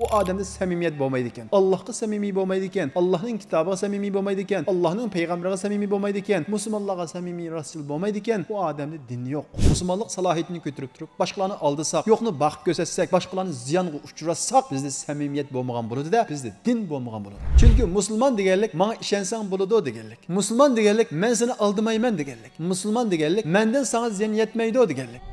Bu odamda samimiyat bo'lmaydi ekan. Allohga samimiy bo'lmaydi ekan. Allohning kitobiga samimiy bo'lmaydi ekan. Allohning payg'ambariga samimiy bo'lmaydi ekan. Musulmonlarga samimiy rasul bo'lmaydi ekan. Bu odamda din yo'q. Musulmonlik salohiyatini ko'tarib turib, boshqalarni aldasak, yo'qni boqib ko'rsatsak, boshqalarni ziyonga uchratsak, bizda samimiyat bo'lmagan bo'ladi-da, bizda din bo'lmagan bo'ladi. Chunki musulmon deganlik menga ishonsang bo'ladi deganlik. Musulmon deganlik men seni aldamayman deganlik. Musulmon deganlik mendan sana ziyon yetmaydi deganlik.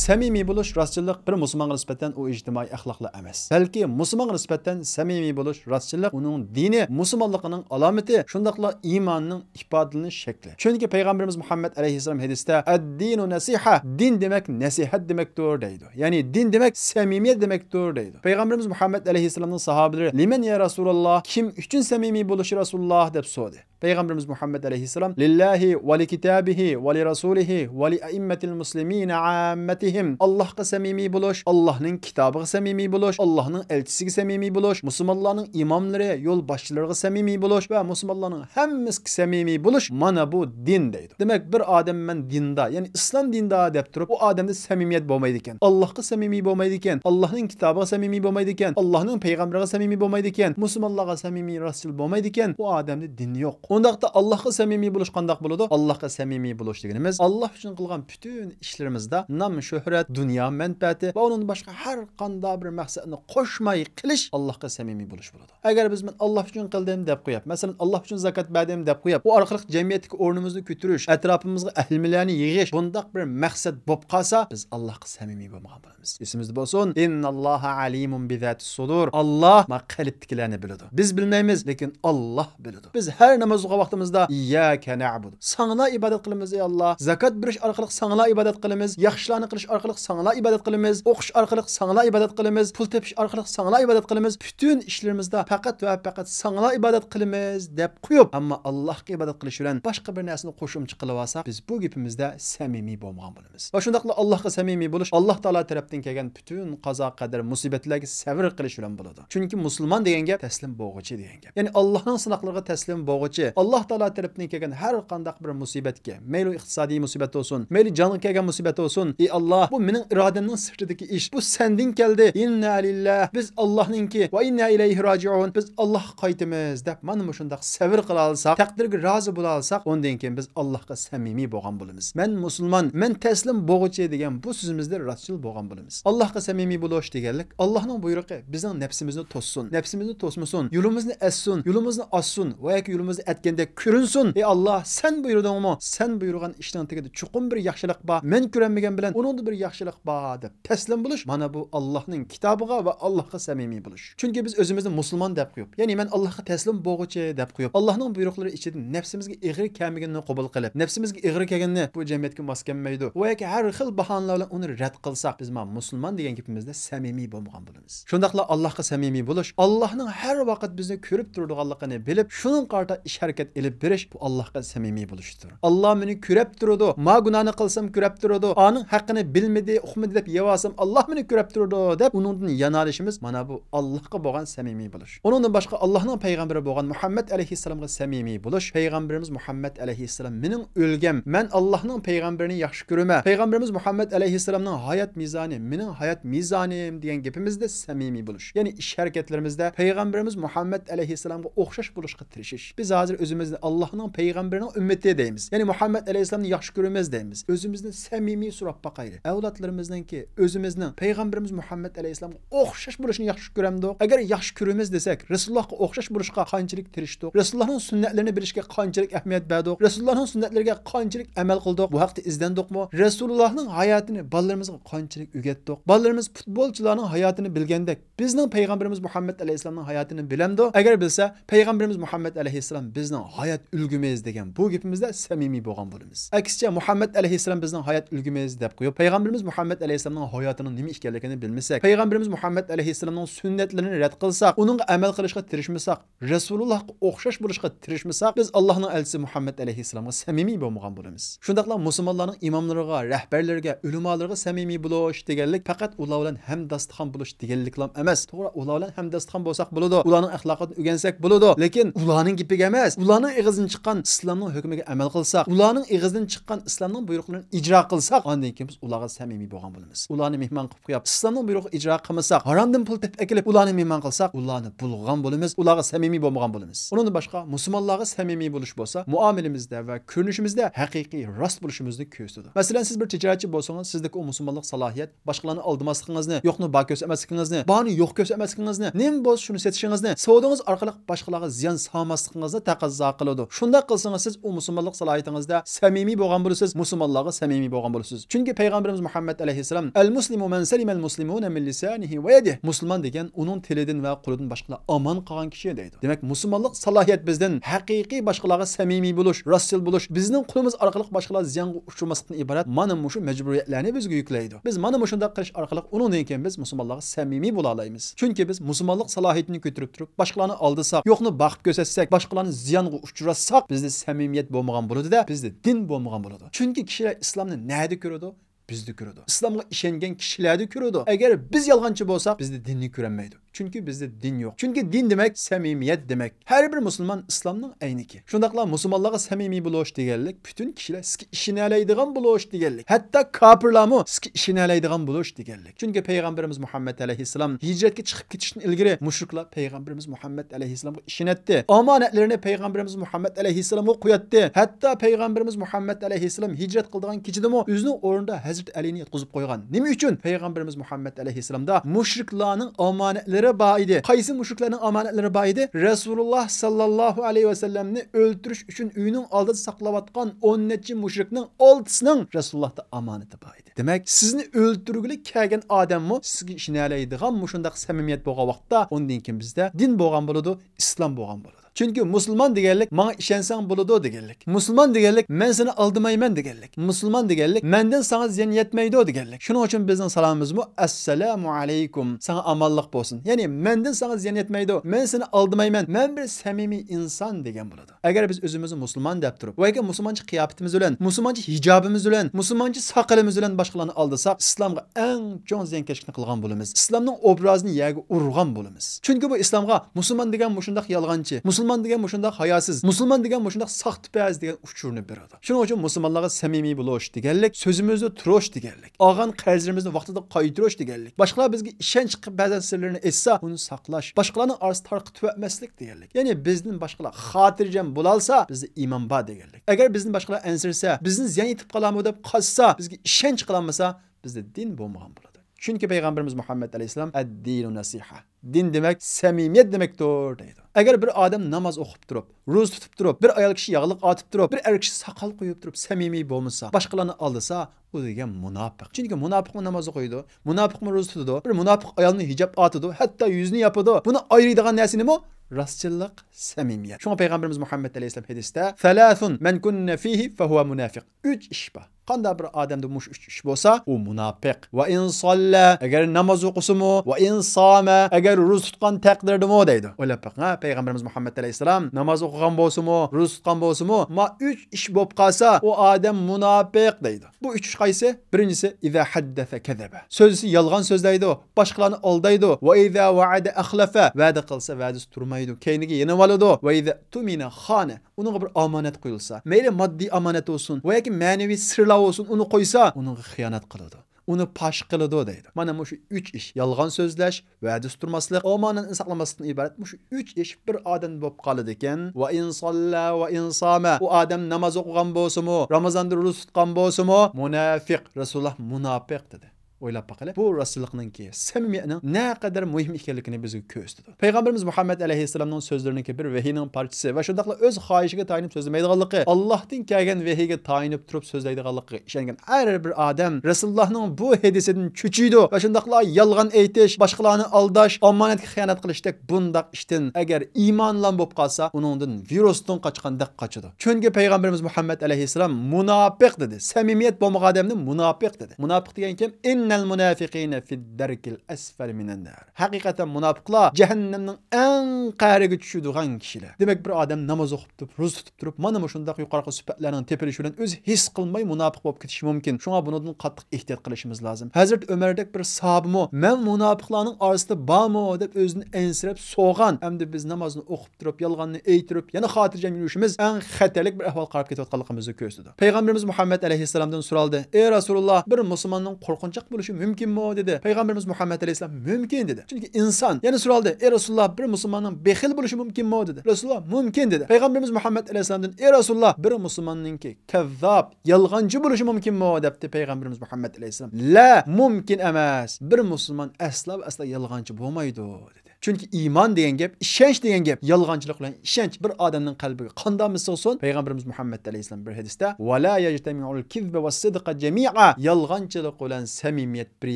Samimiy bo'lish rostchilik bir musulmonga nisbatan u ijtimoiy axloqli emas. Balki musulmonga nisbatan samimiy bo'lish rostchilik uning dini, musulmonligining alomati, shundaqla iymonning ifodalanish shakli. Chunki payg'ambarimiz Muhammad alayhisalom hadisda ad-dinu nasiha, din demak nasihat demakdir deydi. Ya'ni din demak samimiyat demakdir deydi. Payg'ambarimiz Muhammad alayhisalomning sahobalari liman ya Rasululloh, kim uchun samimiy bo'lish Rasululloh deb so'radi. Payg'ambarimiz Muhammad alayhisalom lillahi va li kitabihi va li rasulihi va li a'immatil muslimin ammatihim. Allohga samimiy bo'lish, Allohning kitobiga samimiy bo'lish, Allohning elchisiga samimiy bo'lish, musulmonlarning imomlari, yo'l boshchilariga samimiy bo'lish va musulmonlarning hammasiga samimiy bo'lish mana bu din deydi. Demak bir odam men dinda, ya'ni islom dinda deb turib, u odamda samimiyat bo'lmaydi ekan. Allohga samimiy bo'lmaydi ekan, Allohning kitobiga samimiy bo'lmaydi ekan, Allohning payg'ambariga samimiy bo'lmaydi ekan, musulmonlarga samimiy rasul bo'lmaydi ekan, bu odamda din yo'q. Ondaqda Allohga samimiy bo'lish qanday bo'ladi? Allohga samimiy bo'lish deganimiz Alloh uchun qilgan bütün ishlarimizda nom, shuhrat, dunyo manfaati va uning boshqa har qanday bir maqsadni qo'shmay qilish Allohga samimiy bo'lish bo'ladi. Agar biz men Alloh uchun qildim deb qo'yib, masalan Alloh uchun zakot berdim deb qo'yib, bu orqali jamiyatdagi o'rnimizni ko'tarish, atrofimizga ahillarni yig'ish, bundaq bir maqsad bo'lib qolsa, biz Allohga samimiy bo'lmagan bo'lamiz. Esimizda bo'lsin, innalloha alimun bizatis sudur. Alloh ma qalbdagilarni biladi. Biz bilmaymiz, lekin Alloh biladi. Biz har namoz o'qigan vaqtimizda iyyaka na'budu. Sana ibodat qilamiz ey Alloh. Zakot berish orqali sana ibodat qilamiz. Yaxshilarni qilish orqali sana ibodat qilamiz. O'qish orqali sana ibodat qilamiz. Pul tepish orqali sana ibodat qilamiz. Bütün ishlarimizda faqat va faqat sana ibodat qilamiz deb qo'yib, ammo Allohga ibodat qilish bilan boshqa bir narsani qo'shimcha qilib olsak, biz bu gapimizda samimiy bo'lmagan bo'lamiz. Va shundaqla Allohga samimiy bo'lish Alloh taolo tarafdan kelgan bütün qazo qadar musibatlarga sabr qilish bilan bo'ladi. Chunki musulmon degan gap taslim bo'lg'uchi degan gap. Ya'ni Allohning sinoqlariga taslim bo'lg'uchi, Alloh taolo tarafdan kelgan har qanday bir musibatga, mayli iqtisodiy musibat bo'lsin, mayli jonga kelgan musibat bo'lsin, ey Alloh, bu mening irodamning sirtidagi ish. Bu sendin keldi. Inna lillah. Biz Allohningki va inna ilayhi rojiun. Biz Allohga qaytamiz deb mana shundaq sabr qila olsak, taqdirga rozi bo'la olsak, undan keyin biz Allohga samimiy bo'lgan bo'lamiz. Men musulmon, men taslim bo'lg'uchi degan bu so'zimizda rostchil bo'lgan bo'lamiz. Allohga samimiy bo'lish deganlik Allohning buyrug'i bizning nafsimizni to'ssin, nafsimizni to'smasin, yo'limizni assun, yo'limizni ossun va yoki yo'limizni atganda ko'rinsin. Ey Alloh, sen buyurdingmi? Sen buyurgan ishning tagida chuqur bir yaxshilik bor. Men ko'ranmagan bilan uningda bir yaxshilik bor deb taslim bo'lish mana bu Allohning kitobiga va Allohga samimiy bo'lish. Chunki biz o'zimizni musulmon deb qo'yib, ya'ni men Allohga taslim bo'lg'uchi deb qo'yib, Allohning buyruqlari ichida nafsimizga ig'ir kelmaganini qabul qilib, nafsimizga ig'ir kelganini bu jamiyatga mos kelmaydi va yoki har xil bahonalar bilan uni rad qilsak, biz men musulmon degan gapimizda samimiy bo'lmagan bo'lamiz. Shundaqla Allohga samimiy bo'lish, Allohning har vaqt bizni ko'rib turadiganligini bilib, shuning qarta ish harakat elib berish bu Allohga samimiy bo'lishdir. Alloh meni ko'rib turadi, ma gunohni qilsam ko'rib turadi, uning haqqini bilmadi, uqmadi deb yevasam Alloh meni ko'rib turadi deb uningdan yanalishimiz mana bu Allohga bo'lgan samimiy bo'lish. Uningdan boshqa Allohning payg'ambari bo'lgan Muhammad alayhisalomga samimiy bo'lish. Payg'ambarimiz Muhammad alayhisalom mening o'lgam, men Allohning payg'ambarini yaxshi ko'raman. Payg'ambarimiz Muhammad alayhisalomning hayot mizoni mening hayot mizonim degan gapimizda samimiy bo'lish. Ya'ni ish harakatlarimizda payg'ambarimiz Muhammad alayhisalomga o'xshash bo'lishga tirishish. Biz hozir o'zimizni Allohning payg'ambarining ummati deymiz. Ya'ni Muhammad alayhisalomni yaxshi ko'ramiz deymiz. O'zimizni samimiy so'rab baqaylik. Avlodlarimizdanki o'zimizning payg'ambarimiz Muhammad alayhisalomga o'xshash bo'lishni yaxshi ko'ramdik. Agar yaxshi ko'ramiz desak, Rasulullohga o'xshash bo'lishga qanchalik tirishdik? Rasulullohning sunnatlarini bilishga qanchalik ahamiyat berdik? Rasulullohning sunnatlariga qanchalik amal qildik? Bu haqda izdandikmi? Rasulullohning hayotini bolalarimizga qanchalik o'rgatdik? Bolalarimiz futbolchilarning hayotini bilgandek, bizning payg'ambarimiz Muhammad alayhisalomning hayotini bilamdi. Agar bilsa, payg'ambarimiz Muhammad alayhisalom bizning hayot ulgimiz degan bu gapimizda samimiy bo'lgan bo'lamiz. Aksicha Muhammad alayhisalom bizning hayot ulgimiz deb qo'yib, payg'ambarimiz Muhammad alayhisalomning hayotining nima ekanligini bilmasak, payg'ambarimiz Muhammad alayhisalomning sunnatlarini rad qilsak, uningga amal qilishga tirishmasak, Rasulullohga o'xshash bo'lishga tirishmasak, biz Allohning elchisi Muhammad alayhisalomga samimiy bo'lmagan bo'lamiz. Shundaqla musulmonlarning imomlariga, rahbarlariga, ulamolarga samimiy bo'lish deganlik faqat ular bilan hamdastxon bo'lish deganlik emas. To'g'ri, ular bilan hamdastxon bo'lsak bo'ladi, ularning axloqini o'rgansak bo'ladi, lekin ularning gapiga emas, ularning og'zidan chiqqan islomning hukmiga amal qilsak, ularning og'zidan chiqqan islomning buyruqlarini ijro qilsak, ondan keyin biz ularga samimiy bo'lgan bo'lamiz. Ularni mehmon qilib qo'yib, islomning buyrug'ini ijro qilmasak, haromdan pul tepib kelib ularni mehmon qilsak, ularni bulg'an bo'lamiz, ularga samimiy bo'lmagan bo'lamiz. Undan boshqa musulmonlarga samimiy bo'lish bo'lsa, muomalamizda va ko'rinishimizda haqiqiy rost bo'lishimizni ko'rsatadi. Masalan, siz bir tijoratchi bo'lsangiz, sizdagi o musulmonlik salohiyat boshqalarni aldamasligingizni, yo'qni bor ko'rsatmasligingizni, borni yo'q ko'rsatmasligingizni, nima bo'lsa shuni sotishingizni, savdongiz orqali boshqalarga ziyon solmasligingizni taqozo qiladi. Shunday qilsangiz siz o musulmonlik salohiyatingizda samimiy bo'lgan bo'lasiz, musulmonlarga samimiy bo'lgan bo'lasiz. Chunki payg'ambarimiz Muhammad alayhisalom al-muslimu man salima al-muslimuna min lisanihi va yadihi. Musulmon degan uning tilidan va qo'lidan boshqalar aman qolgan kishi deydi. Demak, musulmonlik salohiyat bizdan haqiqiy boshqalarga samimiy bo'lish, rostchil bo'lish, bizning qo'limiz orqali boshqalar ziyonga uchramaslikdan iborat mana shu majburiyatlarni bizga yuklaydi. Biz mana shunday qilish orqali undan keyin biz musulmonlarga samimiy bo'la olamiz. Chunki biz musulmonlik salohiyatini ko'tarib turib, boshqalarni aldasak, yo'qni boqib ko'rsatsak, boshqalarni ziyonga uchratsak, bizda samimiyat bo'lmagan bo'ladi-da, bizda din bo'lmagan bo'ladi. Chunki kishilar islomni nada ko'radi? Bizde ko'radi. Islomga ishongan kishilarda ko'radi. Agar biz yolg'onchi bo'lsak, bizda dinni ko'rmaydi. Chunki bizda din yo'q. Chunki din demak samimiyat demak. Har bir musulmon islomning ayniki. Shundaqla musulmonlarga samimiy bo'lish deganlik butun kishilar sizga ishonalaydigan bo'lish deganlik. Hatto kofirlarmi sizga ishonalaydigan bo'lish deganlik. Chunki payg'ambarimiz Muhammad alayhisalom hijratga chiqib ketishdan ilgari mushriklar payg'ambarimiz Muhammad alayhisalomga ishonatdi. Omonatlarini payg'ambarimiz Muhammad alayhisalomga qo'yatdi. Hatto payg'ambarimiz Muhammad alayhisalom hijrat qildigan kechidami o'zining o'rnida Hazrat Alini yetqizib qo'ygan. Nima uchun? Payg'ambarimiz Muhammad alayhisalomda mushriklarning omonatlari bor edi. Qaysi mushriklarning omonatlari bor edi? Rasululloh sallallohu alayhi vasallamni o'ldirish uchun uyining oldida saqlayotgan 10 necha mushrikning 6sining Rasulullohda omonati bor edi. Demak, sizni o'ldirgulik kelgan odammi sizga ishonalaydigan mushundaq samimiyat bo'lgan vaqtda undan keyin bizda din bo'lgan bo'ladi, islom bo'lgan bo'ladi. Chunki musulmon deganlik menga ishonsang bo'ladi deganlik. Musulmon deganlik men seni aldamayman deganlik. Musulmon deganlik mendan sana ziyon yetmaydi deganlik. Shuning uchun bizning salomimiz bu assalomu alaykum. Sana amonlik bo'lsin. Ya'ni mendan sana ziyon yetmaydi. Men seni aldamayman. Men bir samimiy inson degan bo'ladi. Agar biz o'zimizni musulmon deb turib, va agar musulmoncha qiyofatimiz bilan, musulmoncha hijobimiz bilan, musulmoncha soqolimiz bilan boshqalarni aldasak, islomga eng chong ziyonkashlikni qilgan bo'lamiz. Islomning obrazini yerga urgan bo'lamiz. Chunki bu islomga musulmon degan mushundaq yolg'onchi, musulmon degan mushundaq hayosiz, musulmon degan mushundaq saxtipaz degan uchurni beradi. Shuning uchun musulmonlarga samimiy bo'lish deganlik, so'zimizni turish deganlik, olgan qarzlarimizni vaqtida qaytarish deganlik, boshqalar bizga ishonch qilib ba'zan sirlarini aytsa, uni saqlash, boshqalarning orasida tarqitib etmaslik deganlik. Ya'ni bizning boshqalar xotirjam bo'la olsa, bizda iymon bor deganlik. Agar bizning boshqalar ansirsa, bizni ziyon yetib qolamiz deb qolsa, bizga ishonch qilolmasa, bizda din bo'lmagan bo'ladi. Chunki payg'ambarimiz Muhammad alayhisalom ad-dinu nasiha. Din demek samimiyet demektir deydi. Agar bir odam namoz o'qib turib, ro'za tutib turib, bir ayol kishi yog'liq otib turib, bir er kishi soqol qo'yib turib samimiy bo'lmasa, boshqalarni aldasa, u degan munofiq. Chunki munofiqmi namoz o'qiydi, munofiqmi ro'za tutadi, bir munofiq ayolni hijob otadi, hatto yuzini yopadi. Buni ayiradigan narsa nima? Rastçılık, samimiyet. Şuna Peygamberimiz Muhammed Aleyhisselam hadiste "Thalathun men kunna fihi fehuve munafiq." 3 iş var. Qanda bir odamda mush 3 ish bo'lsa, u munofiq. Va in salla, agar namoz o'qisimi, va in sama, agar ro'za tutgan taqdirdami deydi. O'ylab baqing, Peygamberimiz Muhammed Aleyhisselam namoz o'qigan bo'lsimi, ro'za tutgan bo'lsimi, ma 3 ish bo'lib qolsa, o odam munofiq deydi. Bu 3 ish qaysi? Birinchisi iza haddasa kazaba. So'zi yolg'on so'zlaydi, boshqalarni aldaydi. Va iza wa'ada akhlafa, va'da qilsa va'dasi turmaydi. Keyniga yenib oladi. Va iza tumina khana, unga bir omonat qo'yilsa, mayli moddiy omonat bo'lsin, va yoki ma'naviy sirlar olsun, uni qo'ysa, unga xiyonat qiladi. Uni pash qiladi deydi. Mana shu 3 ish, yolg'on so'zlash, va'da turmaslik, omonatni saqlamaslikdan iborat. Shu 3 ish bir odam bo'lib qoladi ekan. Va in salla va in sama, u odam namoz o'qigan bo'lsa-mu, Ramazonda ro'za tutgan bo'lsa-mu, munofiq. Rasululloh munofiq dedi. O'ylab baqala. Bu rasullikninki, samimiyatning ne kadar muhim ekanligini bizga ko'rsatdi. Payg'ambarimiz Muhammad alayhisalomning so'zlariniki bir vahiyning parchasi va shundaqla o'z xohishiga tayinib so'zlamaydiganligi, Allohdan kelgan vahiyga tayinib turib so'zlaydiganligi ishongan har bir odam Rasulullohning bu hadisidan cho'chiydi va shundaqla yolg'on aytish, boshqalarni aldash, omonatga xiyonat qilishdak bundaq ishdan agar iymonlan bo'lib qolsa, uningdan virusdan qochgandek qochadi. Chunki payg'ambarimiz Muhammad alayhisalom munofiq dedi. Samimiyat bo'lmagan odamni munofiq dedi. Munofiq degan kim? innal munafiqina fid-darkil asfali minan nar. Haqiqatan munofiqlar jahannamning eng qa'riga tushadigan kishilar. Demak bir odam namoz o'qib turib, ro'za tutib turib, mana bu shunday yuqorqi sifatlarning tepilishi bilan o'zi his qilmay munofiq bo'lib ketishi mumkin. Shunga bundan qattiq ehtiyot qilishimiz lozim. Hazrat Umardek bir sahabimo men munofiqlarning orasida bormi deb o'zini ensirab so'g'an. Hamda biz namozni o'qib turib, yolg'onni aytirib, yana xotirjam yurishimiz eng xatarlik bir ahvol qarab ketayotganligimizni ko'rsatdi. Payg'ambarimiz Muhammad alayhissalomdan so'raldi: "Ey Rasululloh, bir musulmonning qo'rqinchoq bo'lishi mumkinmi?" dedi. Payg'ambarimiz Muhammad alayhissalom mumkin dedi. Chunki inson. Yana so'raldi: "Ey Rasululloh, bir musulmonning bexil bo'lishi mumkinmi?" dedi. Rasululloh mumkin dedi. Payg'ambarimiz Muhammad alayhissalomdan: "Ey Rasululloh, bir musulmonninki kazzob, yolg'onchi bo'lishi mumkinmi?" debdi Payg'ambarimiz Muhammad alayhissalom. "La, mumkin emas. Bir musulmon asla yolg'onchi bo'lmaydi" dedi. Chunki iymon degan gap, ishonch degan gap, yolg'onchilik bilan ishonch bir odamning qalbiga qanday sig'sin? Payg'ambarimiz Muhammad alayhissalom bir hadisda: "Va la yajtami'ul kizba was sidqa jami'a." Yolg'onchilik bilan samimiyat bir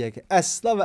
yerga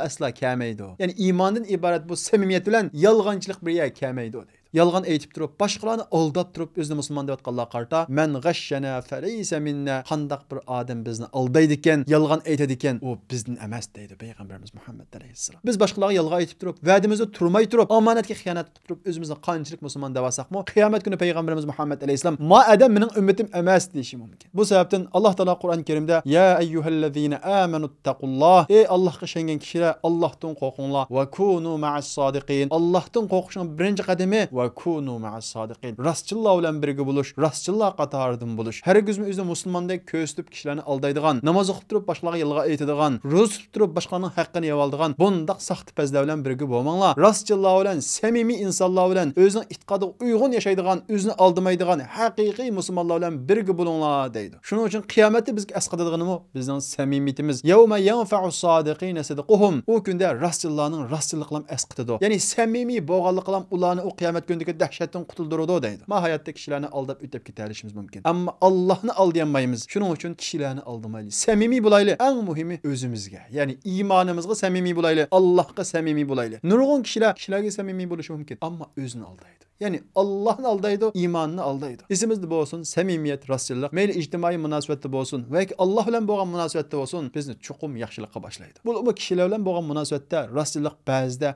asla kelmaydi. Ya'ni iymondan iborat bu samimiyat bilan yolg'onchilik bir yerga kelmaydi deydi. Yolg'on aytib turib, boshqalarni aldab turib, o'zini musulmon deb aytganlar qarta, "Men g'ashshana falaysa minna." Qandaq bir odam bizni aldaydi ekan, yolg'on aytadi ekan, u bizdan emas deydi Payg'ambarimiz Muhammad alayhissalom. Biz boshqalarga yolg'on aytib turib, va'damizda turmay turib, omonatga xiyonat qilib turib, o'zimizni qanchalik musulmon deb olsaqmi, qiyomat kuni Payg'ambarimiz Muhammad alayhissalom "Ma adam mening ummatim emas" deyishi mumkin. Bu sababdan Alloh taolo Qur'on Karimda: "Ya ayyuhallazina amanu taqulloh." Ey Allohga ishongan kishilar, Allohdan qo'rqinglar. "Va kunu ma'as sodiqin." Allohdan qo'rqishning birinchi qadami va kunu ma'as sodiqin. Rastchillar bilan birga bo'lish, rastchillar qatoridan bo'lish. Hargizmi o'zini musulmondek ko'rsatib kishilarni aldaydigan, namoz o'qib turib boshqalarga yolg'on aytadigan, ro'za tutib turib boshqalarning haqqini yeb oladigan bundaq saxta pazlar bilan birga bo'lmanglar. Rastchillar bilan, samimiy insonlar bilan, o'zining e'tiqodiga uyg'un yashaydigan, o'zini aldamaydigan haqiqiy musulmonlar bilan birga bo'linglar deydi. Shuning uchun qiyomatda bizga asqatadiganimi bizning samimiyatimiz. Yawma yanfa'u sodiqina sidquhum. U kunda rastchillarning rastchillik bilan asqatadi. Ya'ni samimiy bo'lganlik bilan ularni o qiyomat kunidagi dahshatdan qutuldiradi deydi. Ma hayotda kishilarni aldab o'tib ketarishimiz mumkin. Ammo Allohni aldamaymiz. Shuning uchun kishilarni aldamaylik. Samimiy bo'laylik. Eng muhimi o'zimizga. Ya'ni iymonimizga samimiy bo'laylik. Allohga samimiy bo'laylik. Nurg'un kishilarga samimiy bo'lishi mumkin, ammo o'zini aldaydi. Ya'ni Allohni aldaydi, iymonini aldaydi. Esimizda bo'lsin, samimiyat, rostchilik, mayli ijtimoiy munosabatda bo'lsin yoki Alloh bilan bo'lgan munosabatda bo'lsin, bizni chuqur yaxshilikqa boshlaydi. Bu kishilar bilan bo'lgan munosabatda rostchilik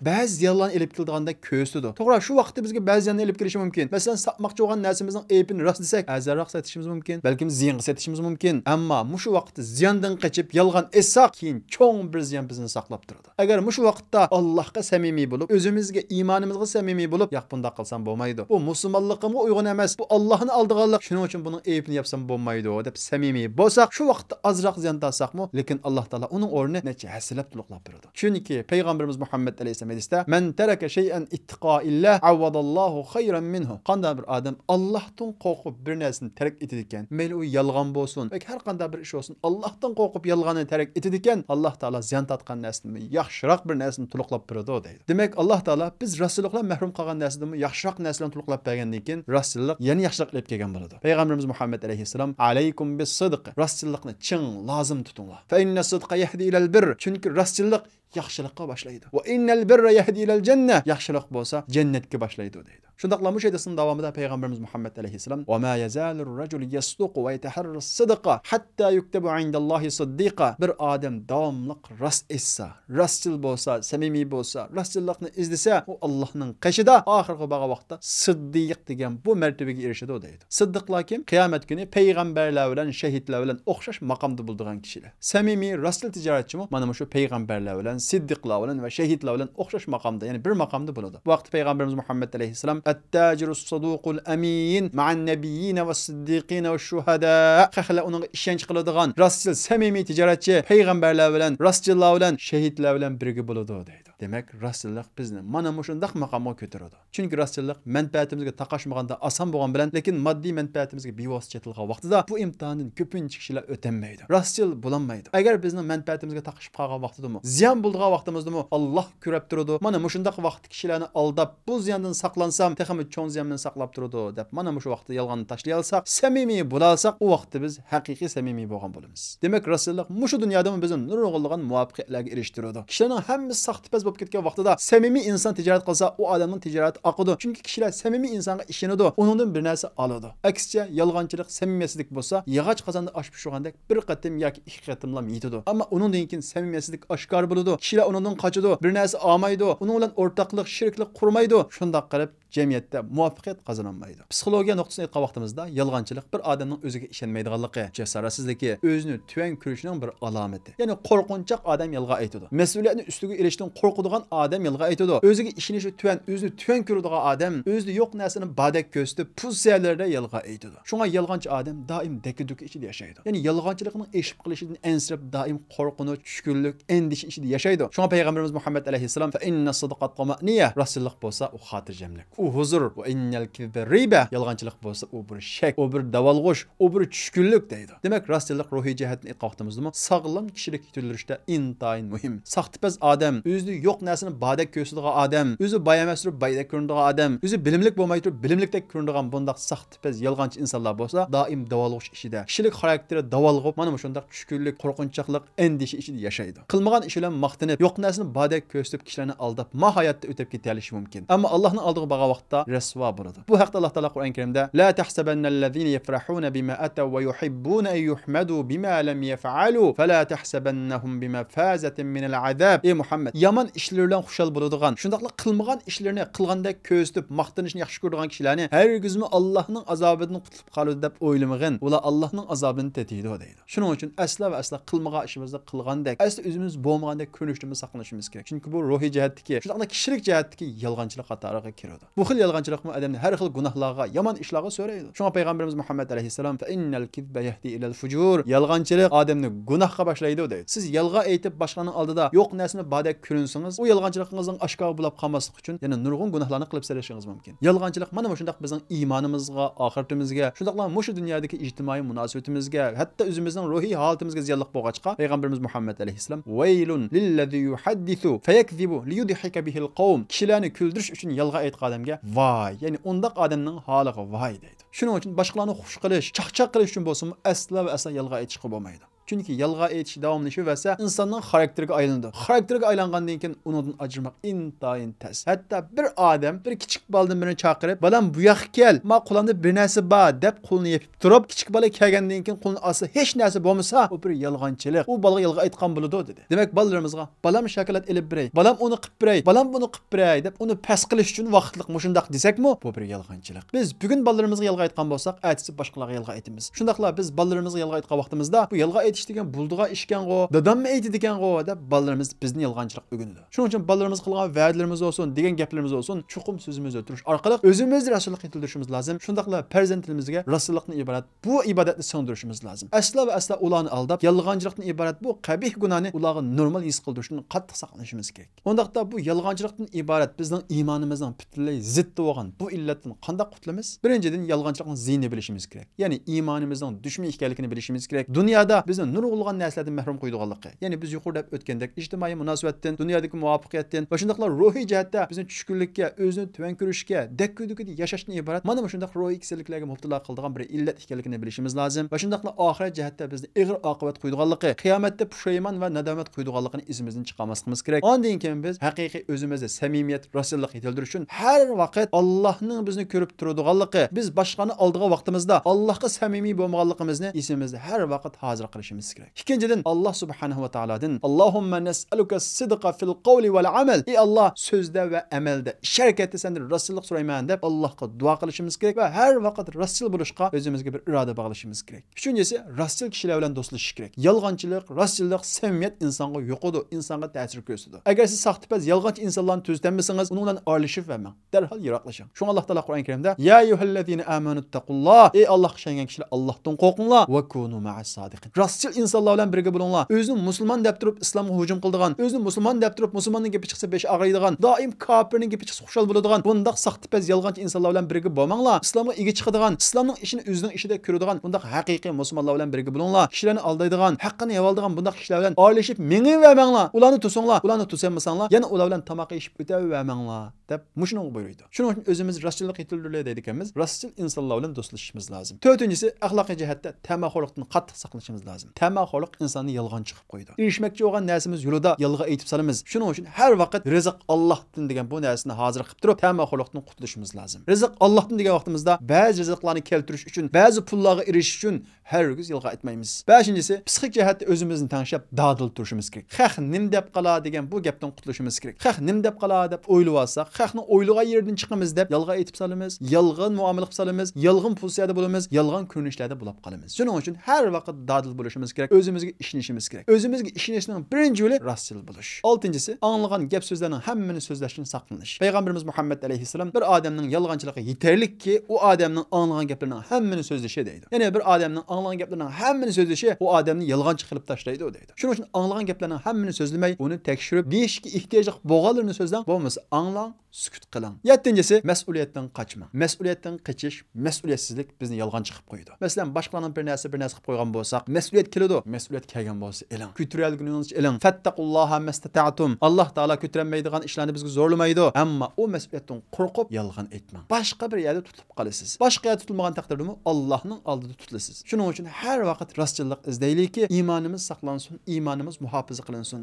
ba'zi ziyonlarni olib kelganda ko'rsatadi. To'g'ri, shu vaqtda bizga ba'zi ziyonlarni olib kelishi mumkin. Masalan, sotmoqchi bo'lgan narsamizning aybini rost desak, azarroq sotishimiz mumkin, balkim ziyonga sotishimiz mumkin. Ammo shu vaqtda ziyondan qochib, yolg'on aytsak, keyin cho'ng bir ziyon bizni saqlab turadi. Agar shu vaqtda Allohga samimiy bo'lib, o'zimizga, iymonimizga samimiy bo'lib, yo'q bunda qilsam bo'lmaydi. Bu musulmonligimga uyg'un emas. Bu Allohni aldiganlik. Shuning uchun buning aybini yapsam bo'lmaydi deb samimiy bo'lsak, shu vaqtda azroq ziyon tasaqmi, lekin Alloh taolo uning o'rnini necha hasilab to'liqlab beradi. Chunki Payg'ambarimiz Muhammad alayhisalom hadisda: "Man taraka shay'an ittiqoillah avvadallohu khayran minhu." Qanday bir odam Allohdan qo'rqib bir narsani tark etadi ekan, mayli u yolg'on bo'lsin yoki har qanday bir ish bo'lsin, Allohdan qo'rqib yolg'onni tark etadi ekan, Alloh taolo ziyon tatgan narsani, yaxshiroq bir narsani to'liqlab beradi deydi. Demak, Alloh taolo biz rasulullohdan mahrum qolgan narsadan yaxshiroq narsalarni to'liqlab bergandan keyin rostchilik yana yaxshiroq olib kelgan bo'ladi. Payg'ambarimiz Muhammad alayhissalom: "Alaykum bis-sidq." Rostchilikni chin lozim tutinglar. Fa inna sidqa yahdi ilal birr. Chunki rostchilik yaxshilikqa boshlaydi. Va innal birra yahdi ilal janna. Yaxshilik bo'lsa jannatga boshlaydi deydi. Shundaqla bu shaydasin davomida Payg'ambarimiz Muhammad alayhissalom: "Va ma yazalur rajul yasduqu va yataharras sidqa hatta yuktabu indallohi siddiqa." Bir odam davomli rost etsa, rostchil bo'lsa, samimiy bo'lsa, rostchilikni izlasa, u Allohning qashida oxirgi vaqtda siddiq degan bu martabaga erishadi deydi. Siddiqlar kim? Qiyomat kuni payg'ambarlar bilan, shahidlar bilan o'xshash maqomda bo'lgan kishilar. Samimiy rostchil tijoratchimi mana shu payg'ambarlar bilan, siddiqlar bilan va shahidlar bilan o'xshash maqomda, ya'ni bir maqomda bo'ladi. Bu vaqt Payg'ambarimiz Muhammad alayhissalom: "At-tajirus saduqul amin ma'an nabiyyin va siddiqin va shuhada." Qahla uning ishonch qiladigan rostchil, samimiy tijoratchi payg'ambarlar bilan, rostchillar bilan, shahidlar bilan birga bo'ladi deydi. Demak, rostchilik bizni mana shundaq maqomga ko'taradi. Chunki rostchilik manfaatimizga taqashmaganda oson bo'lgan bilan, lekin moddiy manfaatimizga bevosita yetilgan vaqtida bu imtihondan ko'pincha kishilar o'tolmaydi. Rostchil bo'lolmaydi. Agar bizning manfaatimizga taqashib qolgan vaqtidami, ziyon bo'lgan vaqtimizda Alloh ko'rib turadi. Mana shundaq vaqt kishilarni aldab, bu ziyondan saqlansam, texmi cho'ng ziyondan saqlab turadi deb mana shu vaqtda yolg'onni tashlay olsak, samimiy bo'la olsak, u vaqtda biz haqiqiy samimiy bo'lgan bo'lamiz. Demak, rostchilik shu dunyoda bizni nurg'unlagan muvaffaqiyatlarga erishtiradi. Kishilarning hammasi saxta paz bo'lib ketgan vaqtida samimiy inson tijorat qilsa, u odamning tijorati oqadi. Chunki kishilar samimiy insonga ishonadi, uningdan bir narsa oladi. Aksicha yolg'onchilik, samimiyatsizlik bo'lsa, yog'och qozonda osh pishirgandek bir qatim yoki ikki qatimlam yetadi. Ammo uningdan keyin samimiyatsizlik oshkor bo'ladi. Kishilar uningdan qochadi, bir narsa olmaydi, uning bilan o'rtoqlik, shirklik qurmaydi. Shunday qilib jamiyatda muvaffaqiyat qozonolmaydi. Psixologiya nuqtasini aytgan vaqtimizda yolg'onchilik bir odamning o'ziga ishonmaydiganligi, jasoratsizligi, o'zini tuvan ko'rishining bir alomati. Ya'ni qo'rqinchoq odam yolg'on aytadi. Mas'uliyatni ustiga ilishdan qo'rqadigan odam yolg'on aytadi. O'ziga ishonishi tuvan, o'zini tuvan ko'radigan odam, o'zida yo'q narsani badak ko'rsatib, pozitsiyalarda yolg'on aytadi. Shunga yolg'onchi odam doim dakiduk ichida yashaydi. Ya'ni yolg'onchilikning eshib qilishidan ensirab doim qo'rqinch, tushkunlik, endish ichida yashaydi. Shunga payg'ambarimiz Muhammad alayhisalom fa inna sidqat qamaniya, rasululloh bo'lsa u xotirjamlik. U huzur va innal kibba riba, yolg'onchilik bo'lsa u bir shak, u bir davolg'ush, u bir tushkunlik deydi. Demak, rostlik ruhiy jihatdan aytmoqdimizmi? Sog'lom kishilik yetilishda intayin muhim. Saxtipaz odam, o'zida yo'q narsani badak ko'rsatadigan odam, o'zi bayamas turib baydak ko'rinadigan odam, o'zi bilimlik bo'lmay turib bilimlikdek ko'rinadigan bundaq saxtipaz yolg'onchi insonlar bo'lsa, doim davolg'ush ishida, kishilik xarakteri davolg'ib, mana shunday tushkunlik, qo'rqinchoqlik, endishi ichida yashaydi. Qilmagan ish bilan maqtanib, yo'q narsani badak ko'rsatib kishilarni aldab, ma hayotda o'tib ketalishi mumkin. Ammo Allohning oldiga borgan vaqtda rasvo bo'ladi. Bu haqda Alloh taolo Qur'on Karimda la tahsabannallazina yafrahuna bima ataw wa yuhibbuna an yuhmadu bima lam yaf'alu fala tahsabannahum bimafazatin min al'azab. Ey Muhammad, yaman ishlar bilan xushal bo'ladigan, shundaqla qilmagan ishlarni qilganda ko'rsatib maqtanishni yaxshi ko'radigan kishilarni hargizmi Allohning azobidan qutulib qoladi deb o'ylamag'in. Ular Allohning azobini tetiydi deydi. Shuning uchun asla va asla qilmagan ishimizni qilgandek, asla o'zimiz bo'lmagandek ko'rinishimizni saqlashimiz kerak. Chunki bu ruhiy jihatdagi, shundaqla kishilik jihatdagi yolg'onchilik qatoriga kiradi. Bu xil yolg'onchilikmi odamni har xil gunohlarga, yomon ishlarga so'raydi. Shunga payg'ambarimiz Muhammad alayhisalom fa innal kizba yahdi ilal fujur, yolg'onchilik odamni gunohga boshlaydi deydi. Siz yolg'on aytib boshqaning oldida yo'q narsani badak ko'rinsangiz, u yolg'onchiligingizning oshkor bo'lib qolmaslik uchun yana nurg'un gunohlarni qilib sarashingiz mumkin. Yolg'onchilik mana shundaq bizning iymonimizga, oxiratimizga, shundaqla mushu dunyodagi ijtimoiy munosabatimizga, hatto o'zimizning ruhiy holatimizga ziyonliq bo'lg'achqa, payg'ambarimiz Muhammad alayhisalom vaylun lillazi yuhaddithu fayakzibu liyudhika bihil qawm, kishilarni kuldirish uchun yolg'on aytgan odamga voy, ya'ni undaq odamning holiga voy deydi. Shuning uchun boshqalarni xush qilish, chaqchaq qilish uchun bo'lsa, asla va asla yolg'on aytishga bo'lmaydi. Chunki yolg'on aytish davomlashaversa, insonning xarakteriga aylanadi. Xarakteriga aylangandan keyin undan ajramak intayin tez. Hatto bir odam bir kichik boladan birini chaqirib, "Balam bu yoqqa kel, ma qo'limda bir narsa bor" deb qo'lini yepib turib, kichik bola kelgandan keyin qo'lini olsa, hech narsa bo'lmasa, u bir yolg'onchilik. U bolaga yolg'on aytgan bo'ladi dedi. Demak, bolalarimizga "Balam shokolad ilib beray, balam uni qilib beray, balam buni qilib beray" deb uni past qilish uchun vaqtliq mushundaq desakmi, bu bir yolg'onchilik. Biz bugun bolalarimizga yolg'on aytgan bo'lsak, ertasi boshqalarga yolg'on aytamiz. Shundaqla biz bolalarimizga yolg'on aytgan vaqtimizda bu yolg'on degan bulduğa ishkango, dadammi aytadigango deb bolalarimiz bizni yolg'onchilik o'rganadi. Shuning uchun bolalarimiz qilgan va'dalarimiz olsun, degan gaplarimiz olsun, chuqum so'zimizni o'tirish orqali o'zimiz rasululloh yetildirishimiz lozim. Shundaqla farzandlarimizga rasulullohdan iborat bu ibodatni singdirishimiz lozim. Asla va asla ularni aldab, yolg'onchilikdan iborat bu qabih gunohni ularga normal his qildirishni qattiq saqlanishimiz kerak. Undaqda bu yolg'onchilikdan iborat bizning iymonimizning butunlay ziddi bo'lgan bu illatdan qanday qutulamiz? Birinchidan yolg'onchilikning ziyni bilishimiz kerak. Ya'ni iymonimizning dushman ekanligini bilishimiz kerak. Dunyoda bizni nurg'ulgan narsalardan mahrum qo'ydiganligi. Ya'ni biz yuqorida o'tgandek ijtimoiy munosabatdan, dunyodagi muvaffaqiyatdan va shundaqla ruhiy jihatda bizni tushkunlikka, o'zini tuvan ko'rishga, dakkudukida yashashdan iborat mana shundaq ruhiy kasalliklarga mubtalo qiladigan bir illat ekanligini bilishimiz lozim. Va shundaqla oxirat jihatda bizni ig'ir oqibat qo'ydiganligi, qiyomatda pushaymon va nadomat qo'ydiganligini esimizdan chiqarmasligimiz kerak. Ondan keyin biz haqiqiy o'zimizda samimiyat, rasululloh yetildirish uchun har vaqt Allohning bizni ko'rib turadiganligi, biz boshqani oldiga vaqtimizda Allohga samimiy bo'lmaganligimizni esimizda har vaqt hozir qilishimiz kerak. Ikkinchidan Allah subhanahu va taoladan Allohumma nas'aluka sidqa fil qawli wal amal. Ey Allah, so'zda va amalda sharkatda sendan rasululloh so'rayman deb Allohga duo qilishimiz kerak va har vaqt rasul bo'lishga o'zimizga bir iroda bog'lashimiz kerak. Uchinchisi, rasul kishilar bilan do'stlashish kerak. Yolg'onchilik, rasullik, samimiyat insonga yo'qodi, insonga ta'sir ko'rsatadi. Agar siz saxtipaz yolg'onchi insonlarni tuzdanmasangiz, uning bilan aralashib vermang. Darhol yiroqlashing. Shunga Alloh taolo Qur'on Karimda ya ayyuhallazina amanu taqulloh, ey Allohga ishongan kishilar Allohdan qo'rqinglar va kunu ma'as sodiqin. Rasul insonlar bilan birga bo'linglar. O'zini musulmon deb turib islomga hujum qildigan, o'zini musulmon deb turib musulmonning gapi chiqsa besh og'riydigan, doim kofirning gapi chiqsa xushal bo'ladigan, bundaq saxtipaz yolg'onchi insonlar bilan birga bo'lmanglar. Islomga ega chiqadigan, islomning ishini o'zining ishida ko'radigan, bundaq haqiqiy musulmonlar bilan birga bo'linglar. Kishilarni aldaydigan, haqqini yevoldigan bundaq kishilar bilan aralashib mengivamanglar. Ularni to'singlar, ularni to'sanmasanlar, yana ular bilan tamoq yeyib o'tavamanglar deb mushuni buyurdi. Shuning uchun o'zimiz rasululloh yetildirlar deydiganmiz, rasul insonlar bilan do'stlashishimiz lozim. To'rtinchisi, axloqiy jihatda tamaxo'rlikdan qattiq saqlanishimiz lozim. lazım. Tamaxorluq insonni yolg'on chiqib qo'ydi. Erishmoqchi bo'lgan narsamiz yo'lida yolg'on aytib solamiz. Shuning uchun har vaqt rizq Allohdan degan bu narsani hozir qilib turib, tamaxorluqdan qutulishimiz lozim. Rizq Allohdan degan vaqtimizda ba'zi rizqlarni keltirish uchun, ba'zi pullarga erishish uchun hargiz yolg'on aytmaymiz. 5-inchisi, psixik jihatda o'zimizni tanishib, dadil turishimiz kerak. Xalq nim deb qolar degan bu gapdan qutulishimiz kerak. Xalq nim deb qolar deb o'ylab olsak, xalqning o'ylagan yerdan chiqamiz deb yolg'on aytib solamiz, yolg'on muomala qilib solamiz, yolg'on pulsiyada bo'lamiz, yolg'on ko'rinishlarda bo'lib qolamiz. Shuning uchun har vaqt dadil bo'lishimiz kerak, o'zimizga ishonishimiz kerak. O'zimizga ishonishning birinchi yo'li rostchil bo'lish. 6-inchisi, anglagan gap so'zlarning hammani so'zlashdan saqlanish. Payg'ambarimiz Muhammad alayhisalom bir odamning yolg'onchiligi yetarlikki, u odamning anglagan gaplarining hammani so'zlashi deydi. Ya'ni bir odamning anglagan gaplarining hammani so'zlashi u odamni yolg'onchi qilib tashlaydi deydi. Shuning uchun anglagan gaplarning hammani so'zlamay, uni tekshirib, deyishga ehtiyojli bo'lganlarini so'zlang, bo'lmasa anglang, sukut qiling. 7-inchisi, mas'uliyatdan qochma. Mas'uliyatdan qochish, mas'uliyatsizlik bizni yolg'onchi qilib qo'ydi. Masalan, boshqalarning bir narsa qilib qo'ygan bo'lsak, mas'uliyat keladi. Mas'uliyat kelgan bo'lsa, eling. Ko'taralguningiz eling. Fattaqulloha mastata'tum. Alloh taolo ko'tarmaydigan ishlarni bizga zo'rlamaydi. Ammo u mas'uliyatdan qo'rqib yolg'on aytmang. Boshqa bir yerda tutilib qolasiz. Boshqa yerda tutilmagan taqdirda Allohning oldida tutilasiz. Shuning uchun har vaqt rostchilik izlaylikki, iymonimiz saqlansin, iymonimiz muhofaza qilinsin.